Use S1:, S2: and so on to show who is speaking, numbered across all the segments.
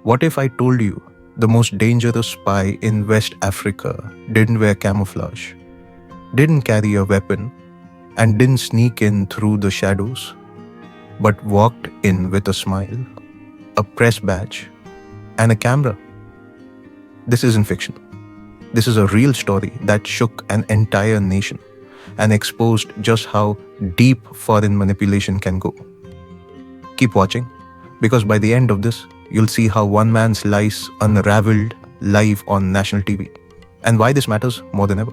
S1: What if I told you the most dangerous spy in West Africa didn't wear camouflage, didn't carry a weapon, and didn't sneak in through the shadows, but walked in with a smile, a press badge, and a camera? This isn't fiction. This is a real story that shook an entire nation and exposed just how deep foreign manipulation can go. Keep watching, because by the end of this, you'll see how one man's lies unraveled live on national TV, and why this matters more than ever.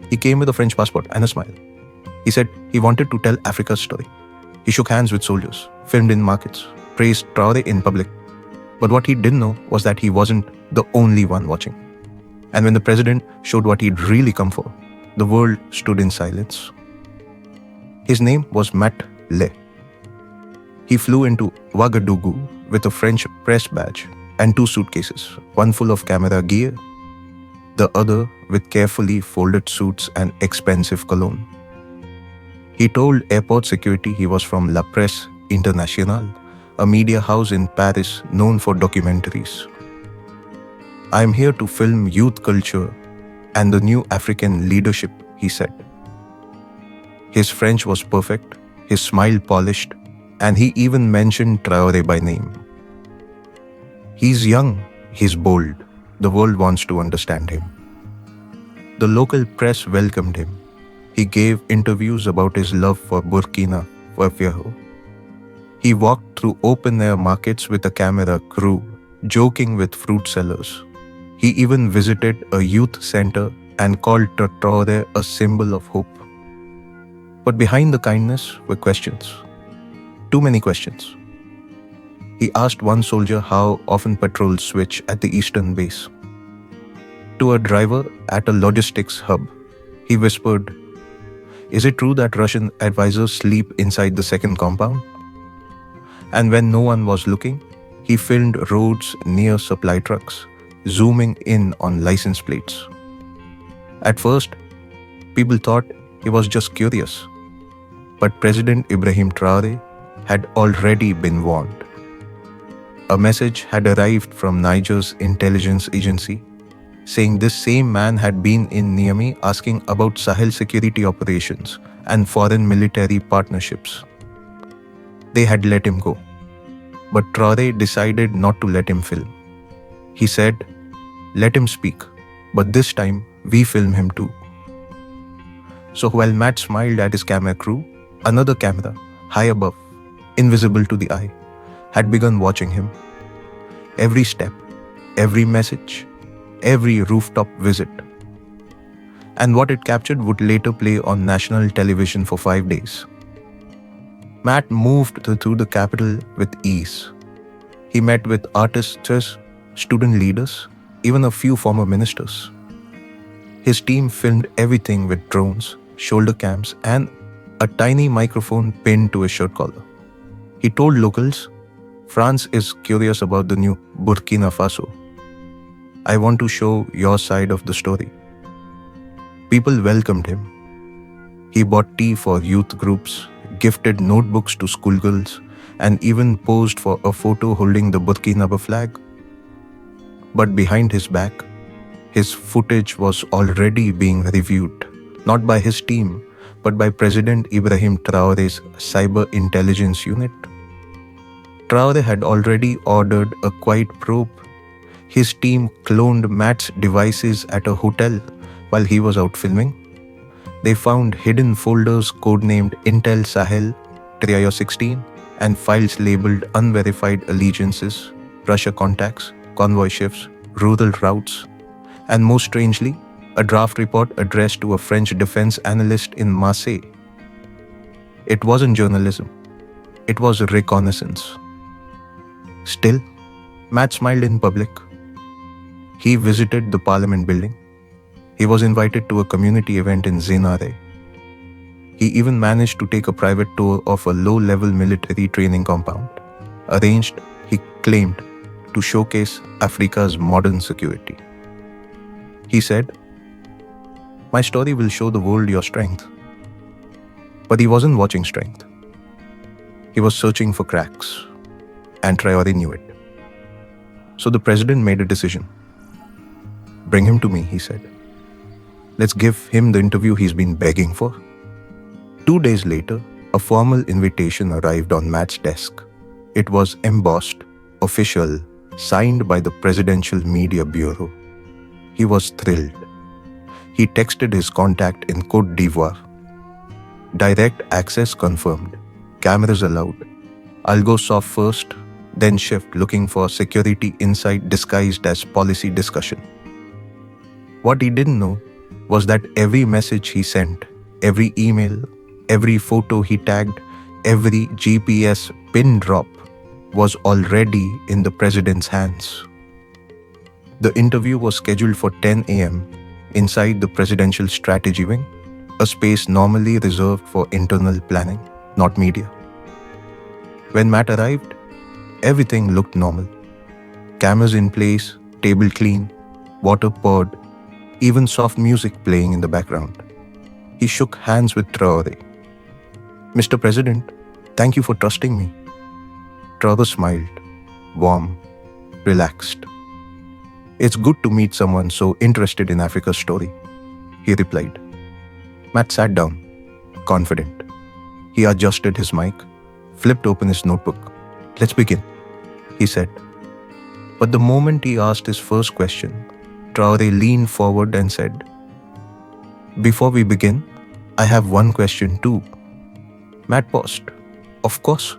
S1: He came with a French passport and a smile. He said he wanted to tell Africa's story. He shook hands with soldiers, filmed in markets, praised Traoré in public. But what he didn't know was that he wasn't the only one watching. And when the president showed what he'd really come for, the world stood in silence. His name was Matt Le. He flew into Ouagadougou with a French press badge and 2 suitcases, one full of camera gear, the other with carefully folded suits and expensive cologne. He told airport security he was from La Presse Internationale, a media house in Paris known for documentaries. "I am here to film youth culture and the new African leadership," he said. His French was perfect, his smile polished, and he even mentioned Traoré by name. He's young, he's bold. The world wants to understand him. The local press welcomed him. He gave interviews about his love for Burkina Faso. He walked through open-air markets with a camera crew, joking with fruit sellers. He even visited a youth center and called Traoré a symbol of hope. But behind the kindness were questions. Too many questions. He asked one soldier how often patrols switch at the eastern base. To a driver at a logistics hub, he whispered, "Is it true that Russian advisors sleep inside the second compound?" And when no one was looking, he filmed roads near supply trucks, zooming in on license plates. At first, people thought he was just curious. But President Ibrahim Traoré had already been warned. A message had arrived from Niger's intelligence agency saying this same man had been in Niamey asking about Sahel security operations and foreign military partnerships. They had let him go. But Traoré decided not to let him film. He said, "Let him speak, but this time we film him too." So while Matt smiled at his camera crew, another camera, high above, invisible to the eye, had begun watching him. Every step, every message, every rooftop visit. And what it captured would later play on national television for 5 days. Matt moved through the capital with ease. He met with artists, student leaders, even a few former ministers. His team filmed everything with drones, shoulder cams, and a tiny microphone pinned to his shirt collar. He told locals, "France is curious about the new Burkina Faso. I want to show your side of the story." People welcomed him. He bought tea for youth groups, gifted notebooks to schoolgirls, and even posed for a photo holding the Burkina flag. But behind his back, his footage was already being reviewed, not by his team, but by President Ibrahim Traoré's cyber intelligence unit. Traoré had already ordered a quiet probe. His team cloned Matt's devices at a hotel while he was out filming. They found hidden folders codenamed Intel Sahel 316 and files labeled unverified allegiances, Russia contacts, convoy shifts, rural routes, and most strangely, a draft report addressed to a French defense analyst in Marseille. It wasn't journalism. It was reconnaissance. Still, Matt smiled in public. He visited the parliament building. He was invited to a community event in Zenare. He even managed to take a private tour of a low-level military training compound, arranged, he claimed, to showcase Africa's modern security. He said, "My story will show the world your strength." But he wasn't watching strength. He was searching for cracks, and Traoré knew it. So the president made a decision. Bring him to me, he said. Let's give him the interview he's been begging for. 2 days later, a formal invitation arrived on Matt's desk. It was embossed, official, signed by the Presidential Media Bureau. He was thrilled. He texted his contact in Côte d'Ivoire. Direct access confirmed. Cameras allowed. I'll go soft first, then shift looking for security insight disguised as policy discussion. What he didn't know was that every message he sent, every email, every photo he tagged, every GPS pin drop was already in the president's hands. The interview was scheduled for 10 a.m. inside the Presidential Strategy Wing, a space normally reserved for internal planning, not media. When Matt arrived, everything looked normal. Cameras in place, table clean, water poured, even soft music playing in the background. He shook hands with Traoré. Mr. President, thank you for trusting me. Traoré smiled, warm, relaxed. It's good to meet someone so interested in Africa's story, he replied. Matt sat down, confident. He adjusted his mic, flipped open his notebook. Let's begin, he said. But the moment he asked his first question, Traoré leaned forward and said, Before we begin, I have one question too. Matt paused. Of course.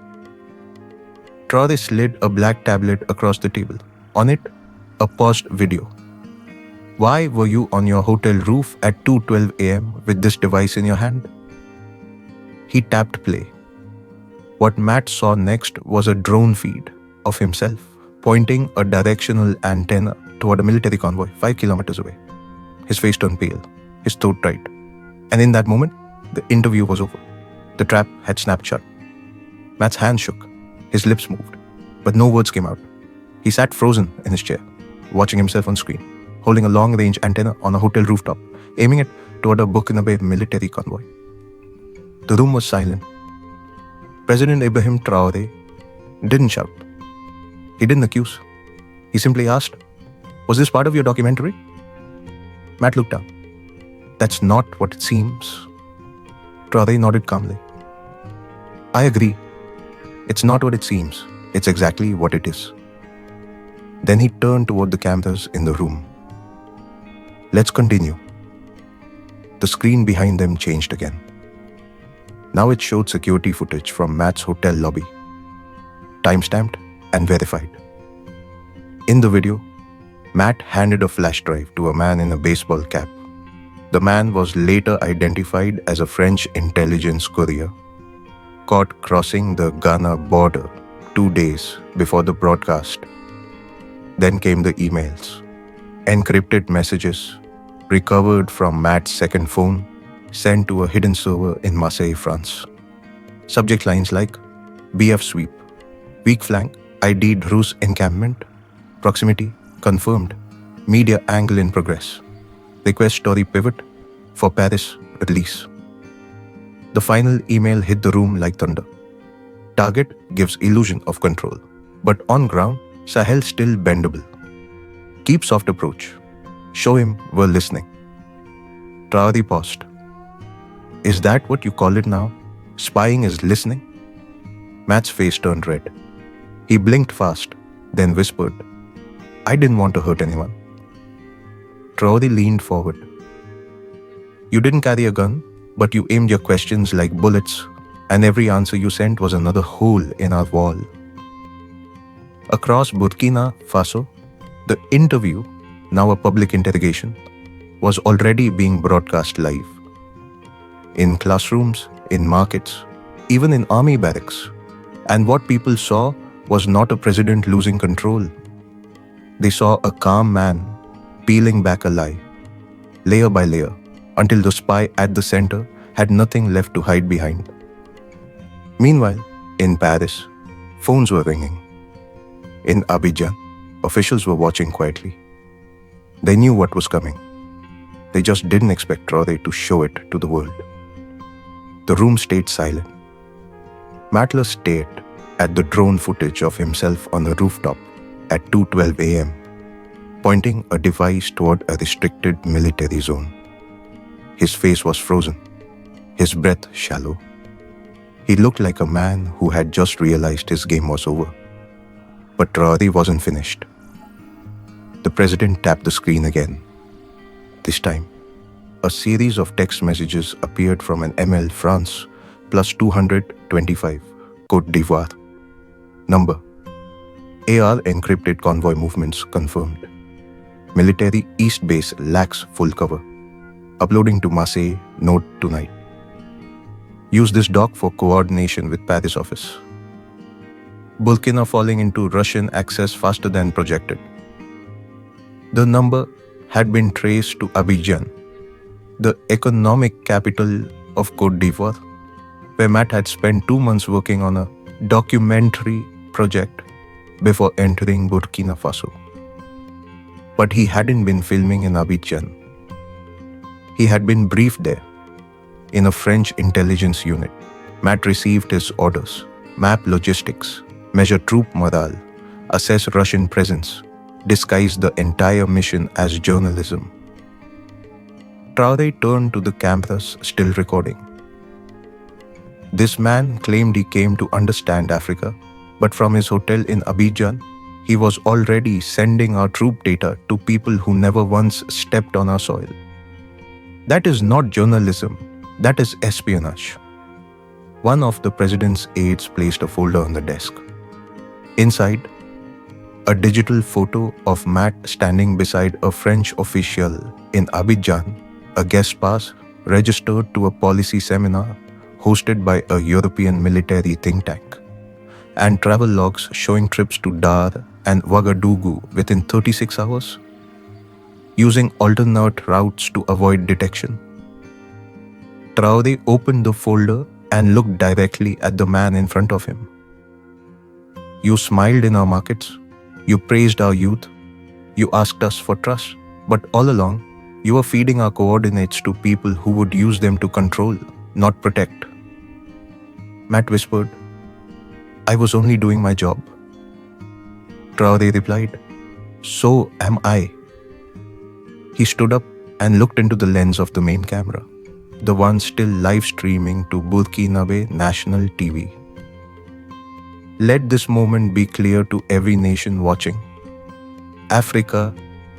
S1: Traoré slid a black tablet across the table. On it, a paused video. Why were you on your hotel roof at 2:12 a.m. with this device in your hand? He tapped play. What Matt saw next was a drone feed of himself pointing a directional antenna toward a military convoy 5 kilometers away. His face turned pale, his throat tight. And in that moment, the interview was over. The trap had snapped shut. Matt's hands shook, his lips moved, but no words came out. He sat frozen in his chair, watching himself on screen, holding a long-range antenna on a hotel rooftop, aiming it toward a Burkina Faso military convoy. The room was silent. President Ibrahim Traoré didn't shout. He didn't accuse. He simply asked, Was this part of your documentary? Matt looked up. That's not what it seems. Traoré nodded calmly. I agree. It's not what it seems. It's exactly what it is. Then he turned toward the cameras in the room. Let's continue. The screen behind them changed again. Now it showed security footage from Matt's hotel lobby, timestamped and verified. In the video, Matt handed a flash drive to a man in a baseball cap. The man was later identified as a French intelligence courier, caught crossing the Ghana border 2 days before the broadcast. Then came the emails, encrypted messages recovered from Matt's second phone, sent to a hidden server in Marseille, France. Subject lines like BF sweep, weak flank, ID'd Rus encampment, proximity confirmed, media angle in progress, request story pivot for Paris release. The final email hit the room like thunder. Target gives illusion of control, but on ground, Sahel still bendable. Keep soft approach. Show him we're listening. Traoré paused. Is that what you call it now? Spying is listening? Matt's face turned red. He blinked fast, then whispered, I didn't want to hurt anyone. Traoré leaned forward. You didn't carry a gun, but you aimed your questions like bullets, and every answer you sent was another hole in our wall. Across Burkina Faso, the interview, now a public interrogation, was already being broadcast live. In classrooms, in markets, even in army barracks. And what people saw was not a president losing control. They saw a calm man peeling back a lie, layer by layer, until the spy at the center had nothing left to hide behind. Meanwhile, in Paris, phones were ringing. In Abidjan, officials were watching quietly. They knew what was coming. They just didn't expect Traoré to show it to the world. The room stayed silent. Matler stared at the drone footage of himself on the rooftop at 2:12 a.m., pointing a device toward a restricted military zone. His face was frozen, his breath shallow. He looked like a man who had just realized his game was over. But Traoré wasn't finished. The president tapped the screen again. This time, a series of text messages appeared from an ML France plus 225, Côte d'Ivoire. Number: AR encrypted convoy movements confirmed. Military East base lacks full cover. Uploading to Marseille, note tonight. Use this doc for coordination with Paris office. Burkina falling into Russian access faster than projected. The number had been traced to Abidjan, the economic capital of Côte d'Ivoire, where Matt had spent 2 months working on a documentary project before entering Burkina Faso. But he hadn't been filming in Abidjan. He had been briefed there in a French intelligence unit. Matt received his orders: map logistics, measure troop morale, assess Russian presence, disguise the entire mission as journalism. Traoré turned to the cameras, still recording. This man claimed he came to understand Africa, but from his hotel in Abidjan, he was already sending our troop data to people who never once stepped on our soil. That is not journalism, that is espionage. One of the president's aides placed a folder on the desk. Inside, a digital photo of Matt standing beside a French official in Abidjan, a guest pass registered to a policy seminar hosted by a European military think tank, and travel logs showing trips to Dar and Ouagadougou within 36 hours, using alternate routes to avoid detection. Traoré opened the folder and looked directly at the man in front of him. You smiled in our markets, you praised our youth, you asked us for trust, but all along, you were feeding our coordinates to people who would use them to control, not protect. Matt whispered, I was only doing my job. Traoré replied, so am I. He stood up and looked into the lens of the main camera, the one still live streaming to Burkina national TV. Let this moment be clear to every nation watching. Africa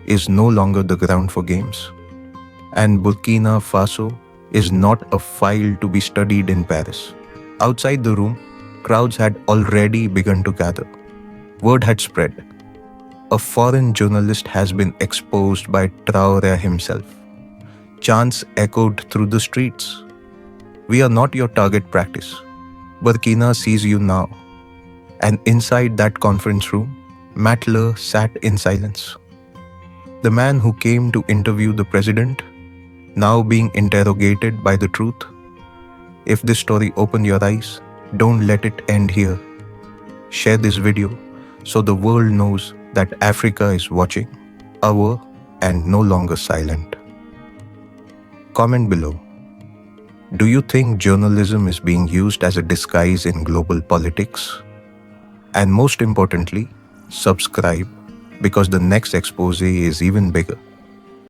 S1: is no longer the ground for games, and Burkina Faso is not a file to be studied in Paris. Outside the room, crowds had already begun to gather. Word had spread. A foreign journalist has been exposed by Traoré himself. Chants echoed through the streets. We are not your target practice. Burkina sees you now. And inside that conference room, Matler sat in silence. The man who came to interview the president, now being interrogated by the truth. If this story opened your eyes, don't let it end here. Share this video so the world knows that Africa is watching, aware, and no longer silent. Comment below. Do you think journalism is being used as a disguise in global politics? And most importantly, subscribe, because the next expose is even bigger.